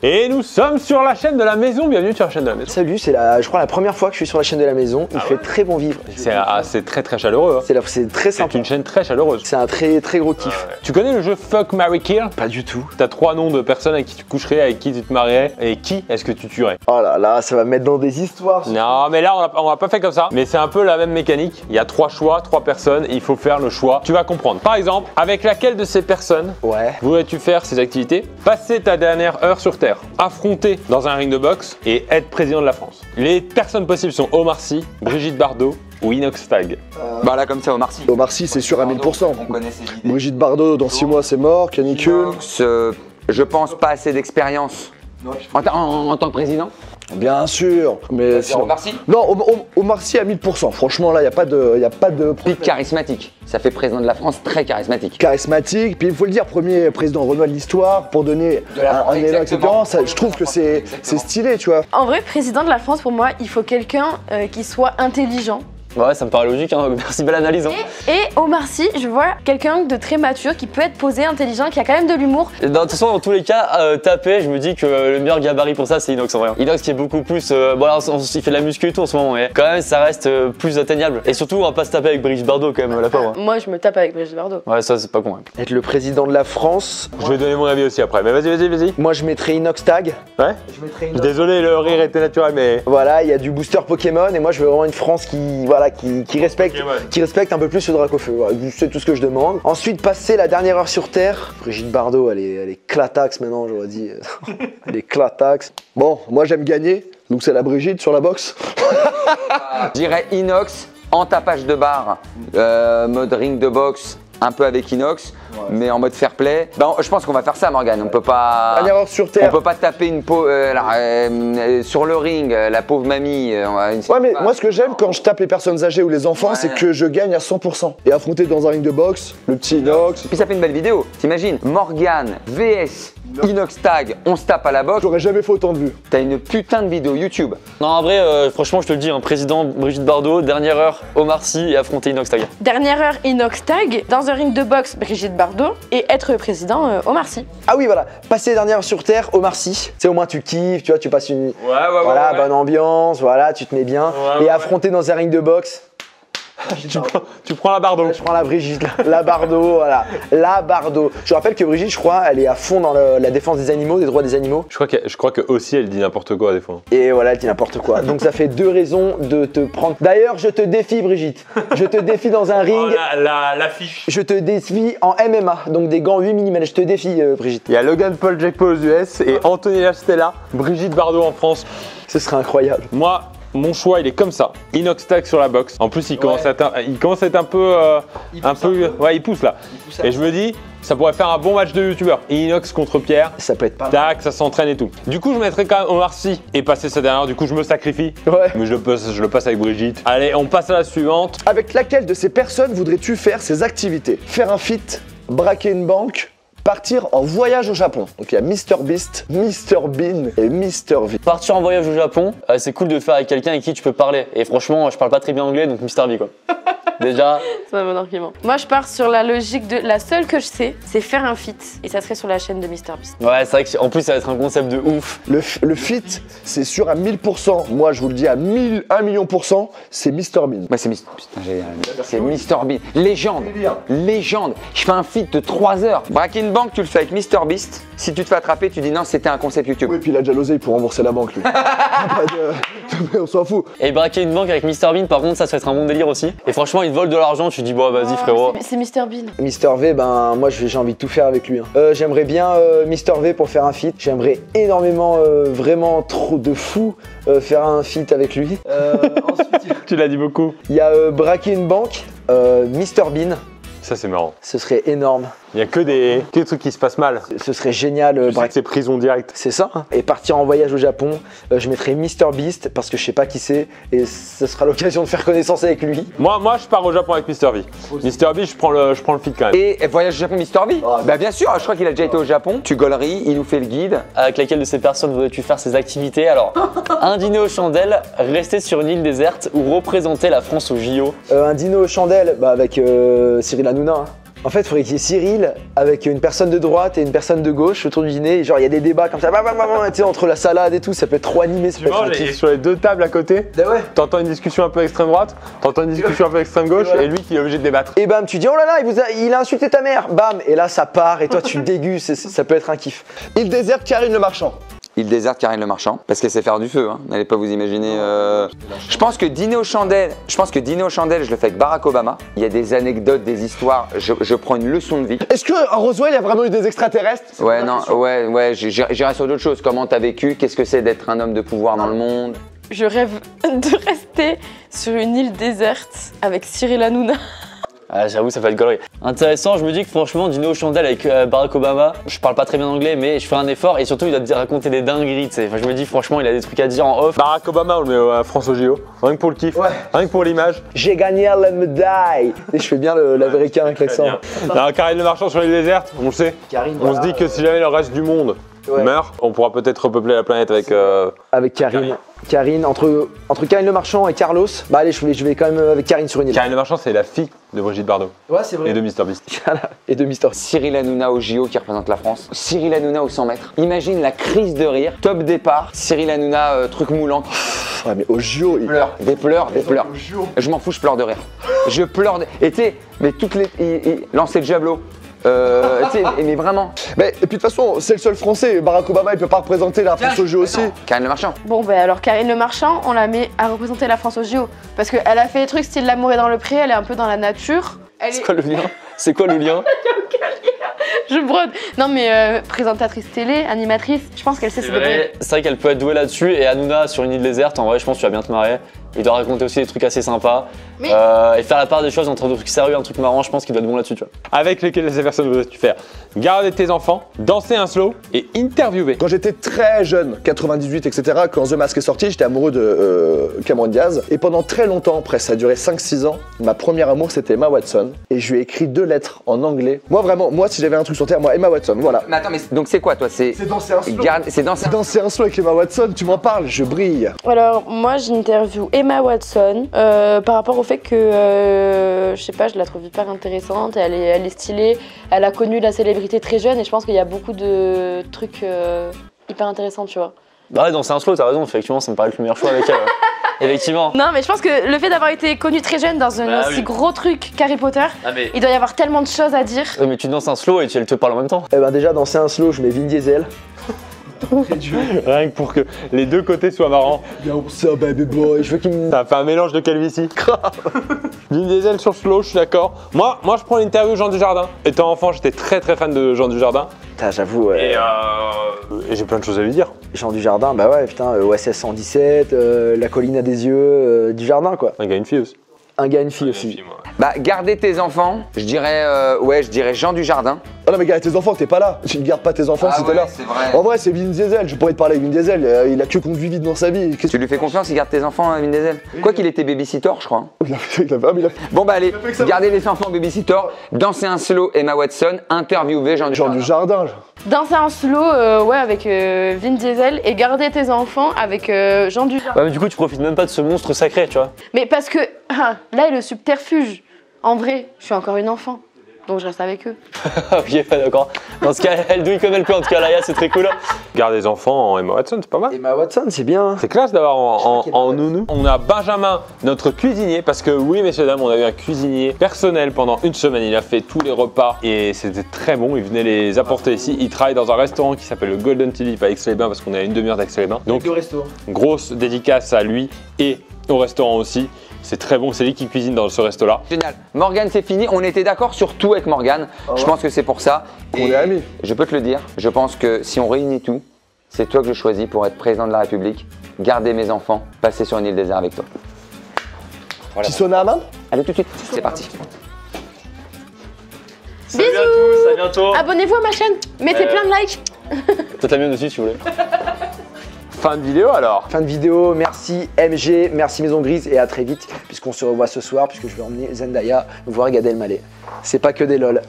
Et nous sommes sur la chaîne de la maison, bienvenue sur la chaîne de la maison. Salut, c'est je crois la première fois que je suis sur la chaîne de la maison, il fait très bon vivre. C'est très très chaleureux. Hein. C'est très sympa. C'est une chaîne très chaleureuse. C'est un très gros kiff. Tu connais le jeu Fuck, Marry, Kill? Pas du tout. T'as 3 noms de personnes avec qui tu coucherais, avec qui tu te marierais, et qui est-ce que tu tuerais? Oh là là, ça va me mettre dans des histoires. Non mais là on l'a pas fait comme ça, mais c'est un peu la même mécanique. Il y a 3 choix, 3 personnes, et il faut faire le choix. Tu vas comprendre. Par exemple, avec laquelle de ces personnes voudrais-tu faire ces activités? Passer ta dernière heure sur Terre, affronter dans un ring de boxe et être président de la France. Les personnes possibles sont Omar Sy, Brigitte Bardot ou Inox Tag. Bah là comme ça, Omar Sy. Omar Sy, c'est sûr à 1000%. On connaît ses idées. Brigitte Bardot, dans 6 mois c'est mort, canicule. Je pense pas assez d'expérience en tant que président. Bien sûr, mais sinon... Omar Sy. Non, Omar Sy à 1000%. Franchement, là, il n'y a pas de... Puis charismatique. Ça fait président de la France très charismatique. Charismatique, puis il faut le dire, premier président Renoir de l'histoire pour donner un élan, etc. Je trouve que c'est stylé, tu vois. En vrai, président de la France, pour moi, il faut quelqu'un qui soit intelligent. Ouais, ça me paraît logique, hein. Merci, belle analyse. Hein. Et Omar Sy, je vois quelqu'un de très mature, qui peut être posé, intelligent, qui a quand même de l'humour. De toute façon, dans tous les cas, taper, je me dis que le meilleur gabarit pour ça, c'est Inox en vrai. Inox qui est beaucoup plus. Bon, alors, il fait de la muscu et tout en ce moment, mais quand même, ça reste plus atteignable. Et surtout, on va pas se taper avec Brigitte Bardot quand même, la pauvre. Moi, je me tape avec Brigitte Bardot. Ouais, ça, c'est pas con. Hein. Être le président de la France. Je vais donner mon avis aussi après, mais vas-y. Moi, je mettrais Inox Tag. Ouais. Désolé, le rire était naturel, mais. Voilà, il y a du booster Pokémon et moi, je veux vraiment une France qui respecte un peu plus le Dracofeu. Voilà, c'est tout ce que je demande. Ensuite, passer la dernière heure sur Terre. Brigitte Bardot, elle est clatax maintenant, j'aurais dit. Elle est clatax. Bon, moi j'aime gagner, donc c'est la Brigitte sur la boxe. Je dirais Inox en tapage de barre, mode ring de boxe, un peu avec Inox, mais en mode fair play. Ben, je pense qu'on va faire ça, Morgane. On peut pas. Dernière heure sur Terre. On peut pas taper une sur le ring, la pauvre mamie. Ouais, mais moi ce que j'aime quand je tape les personnes âgées ou les enfants, c'est que je gagne à 100%. Et affronter dans un ring de boxe, le petit Inox. Puis ça fait une belle vidéo. T'imagines, Morgane, VS, Inox Tag, on se tape à la boxe. J'aurais jamais fait autant de vues. T'as une putain de vidéo YouTube. Non, en vrai, franchement, je te le dis, président Brigitte Bardot, dernière heure, Omar Sy et affronter Inox Tag. Dernière heure, Inox Tag. Dans un ring de boxe, Brigitte Bardot. Et être président, Omar Sy. Ah oui, voilà. Passer la dernière heure sur Terre, Omar Sy. Tu sais, au moins tu kiffes, tu vois, tu passes une. Voilà, bonne ambiance, voilà, tu te mets bien. Et affronter dans un ring de boxe. Tu prends la Bardot. Je prends la Brigitte, la Bardot, voilà. La Bardot. Je rappelle que Brigitte, je crois, elle est à fond dans la défense des animaux, des droits des animaux. Je crois que aussi elle dit n'importe quoi des fois. Et voilà, elle dit n'importe quoi. Donc ça fait 2 raisons de te prendre. D'ailleurs, je te défie, Brigitte. Je te défie dans un ring. Oh, l'affiche. Je te défie en MMA, donc des gants 8 mm. Je te défie, Brigitte. Il y a Logan Paul, Jake Paul aux US et Anthony Lastella, Brigitte Bardot en France. Ce serait incroyable. Moi, mon choix, il est comme ça. Inox Tag sur la boxe. En plus, il commence à être un peu, ouais, il pousse là. Et je me dis, ça pourrait faire un bon match de youtubeur. Inox contre Pierre. Ça peut être pas mal. Tac, ça s'entraîne et tout. Du coup, je mettrais quand même Omar Sy et passer sa dernière. Du coup, je me sacrifie. Ouais. Mais je le passe avec Brigitte. Allez, on passe à la suivante. Avec laquelle de ces personnes voudrais-tu faire ces activités? Faire un feat, braquer une banque, partir en voyage au Japon. Donc il y a MrBeast, Mr Bean et Mr V. Partir en voyage au Japon, c'est cool de le faire avec quelqu'un avec qui tu peux parler. Et franchement, je parle pas très bien anglais, donc Mr V quoi. Déjà. C'est un bon argument. Moi, je pars sur la logique de la seule que je sais, c'est faire un feat. Et ça serait sur la chaîne de MrBeast. Ouais, c'est vrai qu'en plus, ça va être un concept de ouf. Le feat, c'est sûr à 1000%. Moi, je vous le dis à 1 million%, c'est Mr Bean. Moi, c'est Mr Bean. Légende. Légende. Je fais un feat de 3 heures. Braquer une banque, tu le fais avec MrBeast. Si tu te fais attraper, tu dis non, c'était un concept YouTube. Oui, puis il a déjà l'oseille pour rembourser la banque, lui. On s'en fout. Et braquer une banque avec Mr Bean, par contre, ça va être un bon délire aussi. Et franchement, il vole de l'argent, tu dis, bon, vas-y, frérot. C'est Mr Bean. Mr V, ben moi j'ai envie de tout faire avec lui. Hein. J'aimerais bien Mr V pour faire un feat. J'aimerais énormément, vraiment trop de fou faire un feat avec lui. Ensuite, Tu l'as dit beaucoup. il y a braquer une banque, Mr Bean. Ça, c'est marrant. Ce serait énorme. Il y a que des trucs qui se passent mal. Ce serait génial. Tu sais que c'est prison directe. C'est ça. Hein. Et partir en voyage au Japon, je mettrais MrBeast parce que je sais pas qui c'est et ce sera l'occasion de faire connaissance avec lui. Moi, je pars au Japon avec Mr V. Mr V, je prends le feat quand même. Et voyage au Japon, Mr V. Bah bien sûr, je crois qu'il a déjà été au Japon. Tu gauleries, il nous fait le guide. Avec laquelle de ces personnes voudrais-tu faire ces activités? Alors, un dîner aux chandelles, rester sur une île déserte ou représenter la France au JO? Un dîner aux chandelles, bah avec Cyril Hanouna. Hein. En fait, il faudrait qu'il y ait Cyril avec une personne de droite et une personne de gauche autour du dîner. Et genre, il y a des débats comme ça, tu sais, entre la salade et tout, ça peut être trop animé, ça peut être un Et kiff. sur les deux tables à côté, Bah ouais. t'entends une discussion un peu extrême droite, t'entends une discussion un peu extrême gauche, Voilà. et lui qui est obligé de débattre. Et bam, tu dis, oh là là, il a insulté ta mère. Bam, et là, ça part, et toi, tu dégustes, ça peut être un kiff. Il déserte Karine Le Marchand. Il déserte Karine Le Marchand parce qu'elle sait faire du feu. Hein. N'allez pas vous imaginer. Je pense que dîner aux chandelles, je le fais avec Barack Obama. Il y a des anecdotes, des histoires. Je prends une leçon de vie. Est-ce que à Roswell, il y a vraiment eu des extraterrestres? Ouais, non, ouais. J'irai sur d'autres choses. Comment t'as vécu? Qu'est-ce que c'est d'être un homme de pouvoir dans le monde? Je rêve de rester sur une île déserte avec Cyril Hanouna. Ah, j'avoue, ça fait être gaulerie. Intéressant, je me dis que franchement, dîner aux chandelles avec Barack Obama, je parle pas très bien anglais, mais je fais un effort et surtout, il doit te raconter des dingueries, tu sais. Enfin, je me dis, franchement, il a des trucs à dire en off. Barack Obama, on le met à France au JO. Rien que pour le kiff, rien que pour l'image. J'ai gagné la médaille. Et je fais bien l'américain avec l'accent. Non, Karine Le Marchand sur l'île déserte, on le sait. Karine, On se dit que si jamais le reste du monde meurt, on pourra peut-être repeupler la planète avec. Avec Karine. Karine, entre Karine Le Marchand et Carlos, bah allez, je vais quand même avec Karine sur une île. Karine Le Marchand, c'est la fille de Brigitte Bardot Ouais, c'est vrai. et de Mr Beast. Et de Mister. Cyril Hanouna au JO qui représente la France. Cyril Hanouna au 100 mètres. Imagine la crise de rire. Top départ. Cyril Hanouna, truc moulant. Ouais, mais au JO, il Pleurs, des pleurs. Je m'en fous, je pleure de rire. Je pleure de... Et tu sais, mais toutes les... lancer le javelot. Tu sais, mais vraiment. Mais et puis de toute façon, c'est le seul français. Barack Obama, il peut pas représenter la France au jeu aussi. Karine Le Marchand. Bon, bah alors Karine Le Marchand, on la met à représenter la France au JO. Parce qu'elle a fait des trucs style L'amour est dans le pré, elle est un peu dans la nature. C'est quoi le lien? C'est quoi le lien? Je brode. Non, mais présentatrice télé, animatrice, je pense qu'elle sait se débrouiller. C'est vrai qu'elle peut être douée là-dessus et Hanouna sur une île déserte, en vrai, je pense que tu vas bien te marrer. Il doit raconter aussi des trucs assez sympas Mais- et faire la part des choses entre un truc sérieux et un truc marrant, je pense qu'il doit être bon là-dessus, tu vois. Avec lesquelles ces personnes voudrais-tu faire? Garder tes enfants, danser un slow et interviewer. Quand j'étais très jeune, 98, etc., quand The Mask est sorti, j'étais amoureux de Cameron Diaz. Et pendant très longtemps, après ça a duré 5-6 ans, ma première amour c'était Emma Watson. Et je lui ai écrit 2 lettres en anglais. Moi vraiment, moi si j'avais un truc sur terre, moi Emma Watson, voilà. Mais attends, mais donc c'est quoi toi? C'est danser un slow. c'est danser. Danser un slow avec Emma Watson, tu m'en parles, je brille. Alors, moi, j'interview Emma Watson par rapport au fait que, je sais pas, je la trouve hyper intéressante, elle est stylée, elle a connu la célébrité très jeune et je pense qu'il y a beaucoup de trucs hyper intéressants, tu vois. Bah ouais, danser un slow, t'as raison, effectivement, ça me paraît être le meilleur choix avec elle. Effectivement. Non, mais je pense que le fait d'avoir été connue très jeune dans un Bah aussi oui. gros truc qu'Harry Potter, Ah mais... il doit y avoir tellement de choses à dire. Mais tu danses un slow et elle te parle en même temps. Eh ben déjà, danser un slow, je mets Vin Diesel. Rien que pour que les deux côtés soient marrants. Yo, ça baby boy, je veux qu'il me... Ça fait un mélange de calvitie. Vin Diesel sur slow, je suis d'accord. Moi, je prends l'interview Jean Dujardin. Étant enfant, j'étais très fan de Jean Dujardin. Putain, j'avoue, ouais. Et j'ai plein de choses à lui dire. Jean Dujardin, bah ouais, putain, OSS 117, La colline à des yeux, Dujardin quoi. Un gars, une fille aussi. Un gars, une fille aussi. Bah garder tes enfants, je dirais Jean Dujardin. Ah non mais garde tes enfants, t'es pas là. Tu ne gardes pas tes enfants si t'es là. c'est vrai. En vrai, c'est Vin Diesel, je pourrais te parler avec Vin Diesel, il a que conduit vite dans sa vie. Tu lui fais confiance, il garde tes enfants, Vin Diesel. Quoi qu'il était babysitter, je crois. Bon bah allez, gardez les enfants babysitter, danser un slow Emma Watson, interviewer Jean Genre Dujardin. du jardin. Danser en slow, ouais, avec Vin Diesel et garder tes enfants avec Jean Dujardin. Ouais, mais du coup, tu profites même pas de ce monstre sacré, tu vois. Mais parce que là est le subterfuge. En vrai, je suis encore une enfant, donc je reste avec eux. Ok, ouais, d'accord. Dans ce cas, elle douille comme elle peut, en tout cas, Laïa, c'est très cool. Garder des enfants en Emma Watson, c'est pas mal. Emma Watson, c'est bien. C'est classe d'avoir en nounou. On a Benjamin, notre cuisinier, parce que oui, messieurs, dames, on a eu un cuisinier personnel pendant une semaine. Il a fait tous les repas et c'était très bon. Il venait les apporter ici. Il travaille dans un restaurant qui s'appelle le Golden Tulip à Aix-les-Bains parce qu'on est à une demi-heure d'Aix-les-Bains. Donc, grosse dédicace à lui et au restaurant aussi. C'est très bon, c'est lui qui cuisine dans ce resto-là. Génial. Morgane, c'est fini. On était d'accord sur tout avec Morgane. Je pense que c'est pour ça. On est amis. Je peux te le dire. Je pense que si on réunit tout, c'est toi que je choisis pour être président de la République. Garder mes enfants, passer sur une île désert avec toi. Voilà. Petit sauna à main. Allez tout de suite, c'est parti. Salut à tous, à bientôt. Abonnez-vous à ma chaîne, mettez plein de likes. Peut-être la mienne aussi, si vous voulez. Fin de vidéo alors. Fin de vidéo, merci MG, merci Maison Grise et à très vite puisqu'on se revoit ce soir puisque je vais emmener Zendaya voir Gad Elmaleh. C'est pas que des lol.